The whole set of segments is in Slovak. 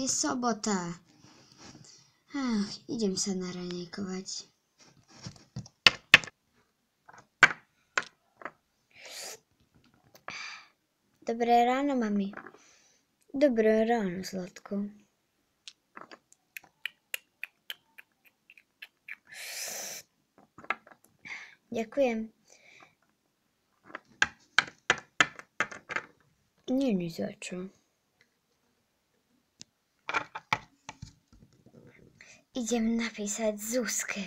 je sobota. Idem sa naranejkovať. Dobré ráno, mami. Dobré ráno, Zlatko. Ďakujem. Není za čo. Idem napísať Zuzke.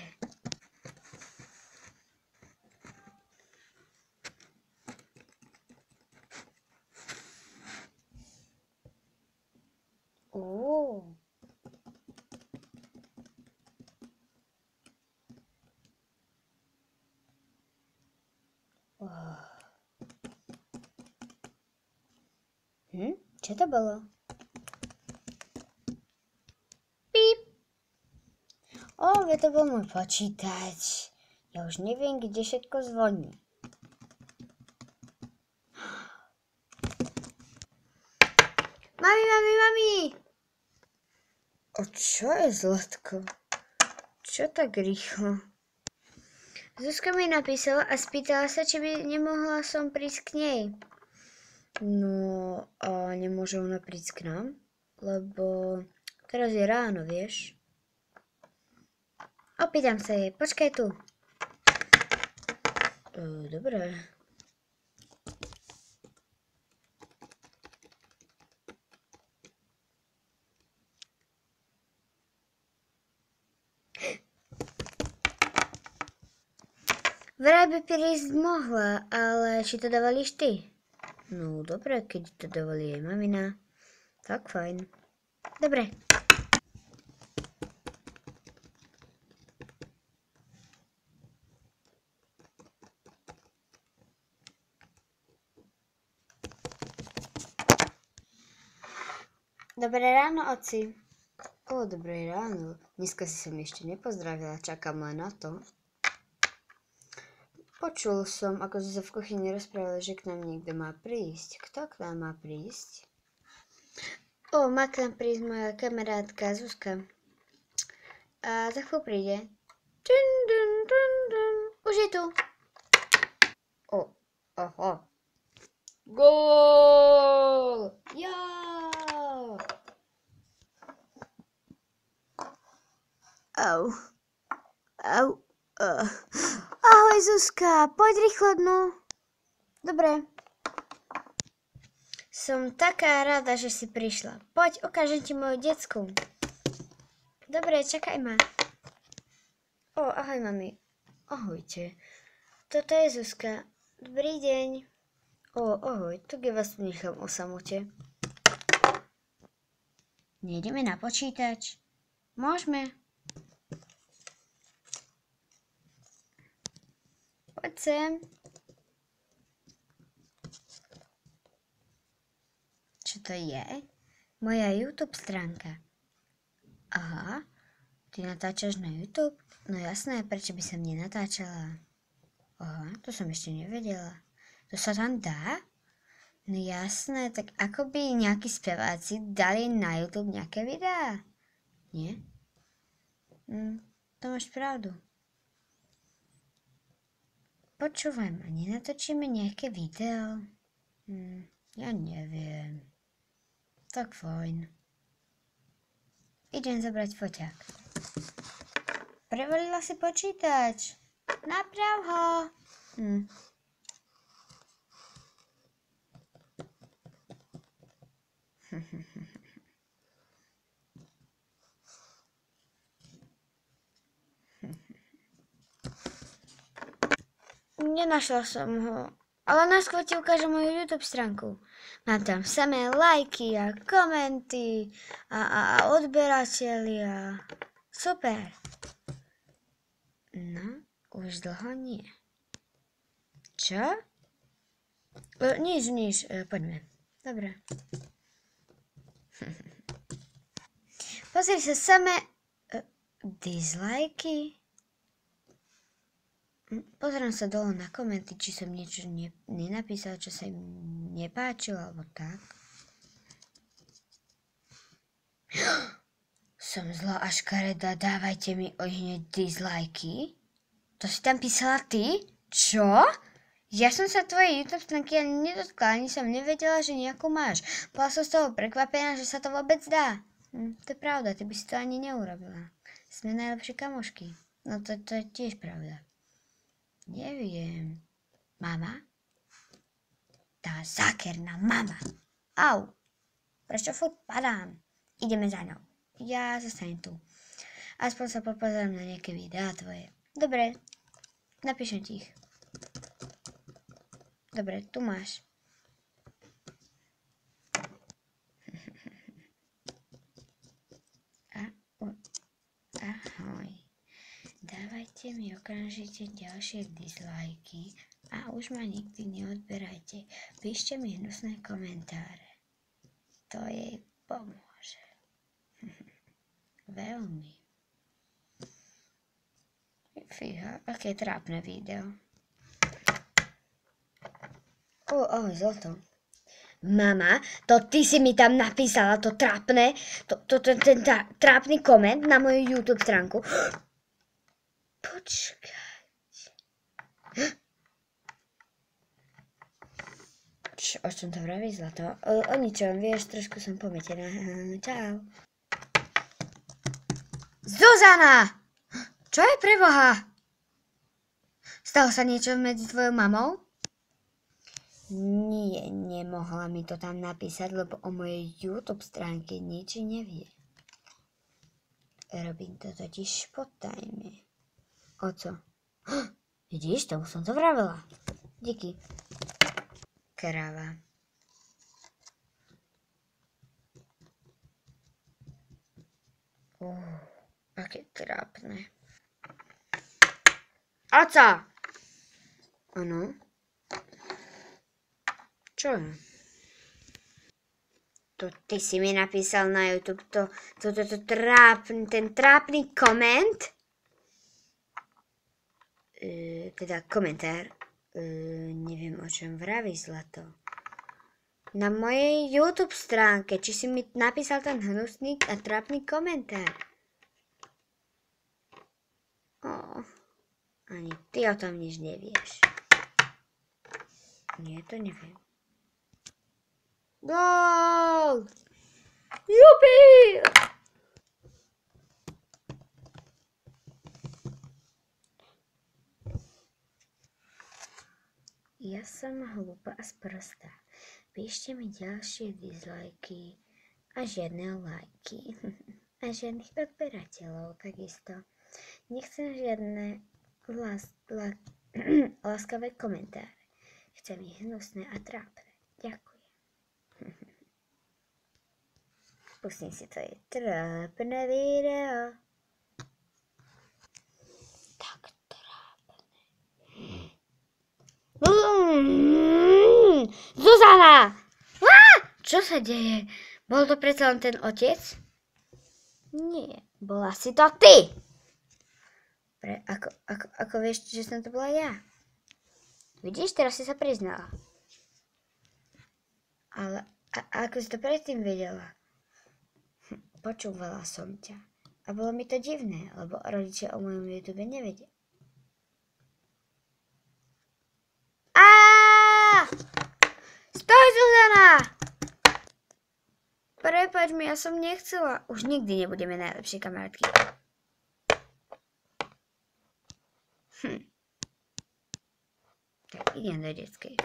Čo to bolo? Píp. To bol môj počítač. Ja už neviem, kde všetko zvoní. Mami! O čo je, Zlatko? Čo tak rýchlo? Zuzka mi napísala a spýtala sa, či by nemohla som prísť k nej. No a nemôže ona prísť k nám, lebo teraz je ráno, vieš. Opýtam sa jej, počkaj tu. Dobre. Vraj by prísť mohla, ale či to dovolíš ty? No dobre, keď to dovolí jej mamina, tak fajn. Dobre. Dobré ráno, oci. Dobré ráno. Dneska si sa mi ešte nepozdravila, čakám len na to. Počul som, ako sa v kuchyni rozprávali, že k nám niekto má prísť. Kto k nám má prísť? Má k nám prísť moja kamarátka Zuzka. A za chvíľu príde. Už je tu. Aha. Gól! Ja! Au. Ahoj, Zuzka, poď rýchlo dnu. Dobre. Som taká rada, že si prišla. Poď, ukážem ti moju decku. Dobre, čakaj ma. Ahoj, mami. Ahojte. Toto je Zuzka. Dobrý deň. Ahoj, tak ja vás tu nechám o samote. Nejdeme na počítač? Môžeme. Poď sem. Čo to je? Moja YouTube stránka. Aha, ty natáčaš na YouTube? No jasné, prečo by som nenatáčala? Aha, to som ešte nevedela. To sa tam dá? No jasné, tak ako by nejakí speváci dali na YouTube nejaké videá? Nie? To máš pravdu. Počúvaj ma, nenatočíme nejaké video? Ja neviem. Tak fajn. Idem zobrať foťák. Prevolila si počítač. Naprav ho. Nenašla som ho, ale najskôr ti ukážem moju YouTube stránku. Mám tam samé lajky a komenty a odberatelia. Super. No, už dlho nie. Čo? Nič, poďme. Dobre. Pozri sa, samé dislajky. Pozriem sa dole na komenty, či som niečo nenapísal, čo sa im nepáčilo, alebo tak. Som zlá a škaredá, dávajte mi hneď dislajky. To si tam písala ty? Čo? Ja som sa tvojej YouTube stránky ani nedotkla, ani som nevedela, že nejakú máš. Bola som z toho prekvapená, že sa to vôbec dá. To je pravda, ty by si to ani neurobila. Sme najlepšie kamošky. No to je tiež pravda. Neviem. Mama? Tá zákerná mama. Au. Prečo furt padám? Ideme za ňou. Ja zostanem tu. Aspoň sa popozerám na nejaké videá tvoje. Dobre, napíšem ti ich. Dobre, tu máš. Ahoj. Dávajte mi okamžite ďalšie dislajky a už ma nikdy neodberajte. Píšte mi hnusné komentáre. To jej pomôže. Veľmi. Fíha, aké trápne video. Zlato. Mama, to ty si mi tam napísala to trápne, ten trápny koment na moju YouTube stránku. Počkať. O čom to vraví, Zlato? O ničom, vieš, trošku som pometená. Čau. Zuzana! Čo je pre Boha? Stalo sa niečo medzi tvojou mamou? Nie, nemohla mi to tam napísať, lebo o mojej YouTube stránke nič nevie. Robím to totiž potajme. O co? Vidíš, tomu som to vravela. Díky. Kráva. Aké trápne. Oca! Áno. Čo je? To ty si mi napísal na YouTube ten trápny koment? Teda komentár. Neviem, o čom vravíš, Zlato. Na mojej YouTube stránke, či si mi napísal ten hnusný a trápny komentár? Ani ty o tom nič nevieš. Nie, to neviem. Gól! Jupi! Ja som hlúpa a sprostá. Píšte mi ďalšie dislajky a žiadne lajky. A žiadnych odberateľov takisto. Nechcem žiadne láskavé komentáre. Chcem ich hnusné a trápne. Ďakujem. Pustím si tvoje trápne video. Tak trápne. Zuzana! Čo sa deje? Bol to predsa len ten otec? Nie, bola si to ty! Ako vieš, že som to bola ja? Vidíš, teraz si sa priznala. Ale ako si to predtým vedela? Počúvala som ťa. A bolo mi to divné, lebo rodičia o mojom YouTube nevedia. Stoj, Zuzana! Prepáč mi, ja som nechcela. Už nikdy nebudeme najlepšie kamarátky. Tak idem do detskej.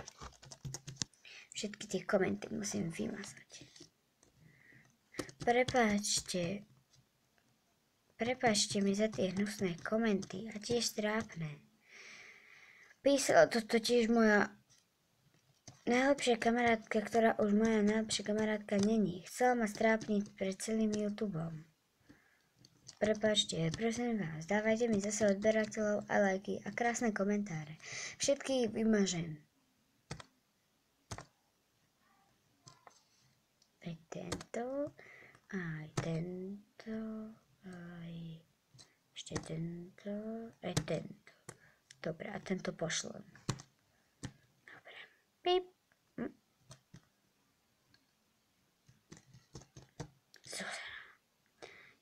Všetky tie komenty musím vymazať. Prepáčte mi za tie hnusné komenty a tiež trápne. Písala to totiž moja najlepšia kamarátka, ktorá už moja najlepšia kamarátka není. Chcela ma strápniť pred celým YouTubeom. Prepáčte, prosím vás, dávajte mi zase odberateľov a lajky a krásne komentáre. Všetky vymažem. Aj tento, aj ešte tento, aj tento. Dobre, a tento pošlem. Dobre. Pip. Zuzana.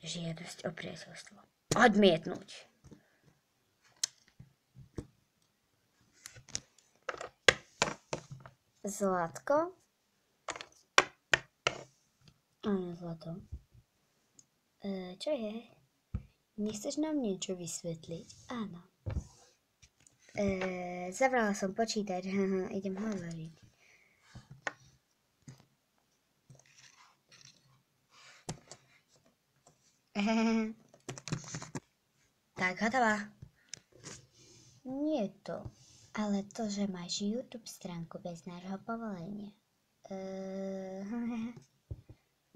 Žiadosť o priateľstvo. Odmietnúť. Zlatko? Áno, Zlato. Čo je? Nechceš nám niečo vysvetliť? Áno. Zavrala som počítač, idem hovoriť. Tak, hotová. Nie to, ale to, že máš YouTube stránku bez nášho povolenia.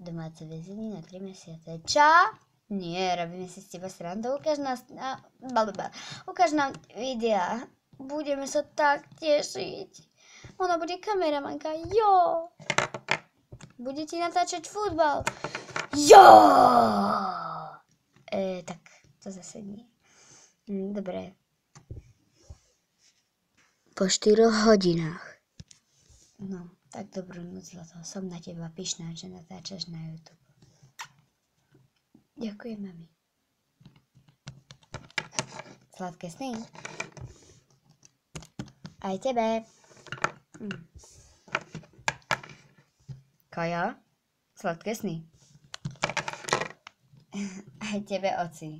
Domáce väzenie na 3 mesiace. Čo? Nie, robíme si s teba srandu. Ukáž nám videá. Budeme sa tak tešiť. Ona bude kameramanka. Jo! Bude ti natáčať futbal. Jo! Tak to zase nie. Dobre. Po 4 hodinách. No, tak dobrú noc, Zlato. Som na teba pyšná, že natáčaš na YouTube. Ďakujem, mami. Sladké sny. Aj tebe. Kaja, sladké sny. Aj tebe, oci.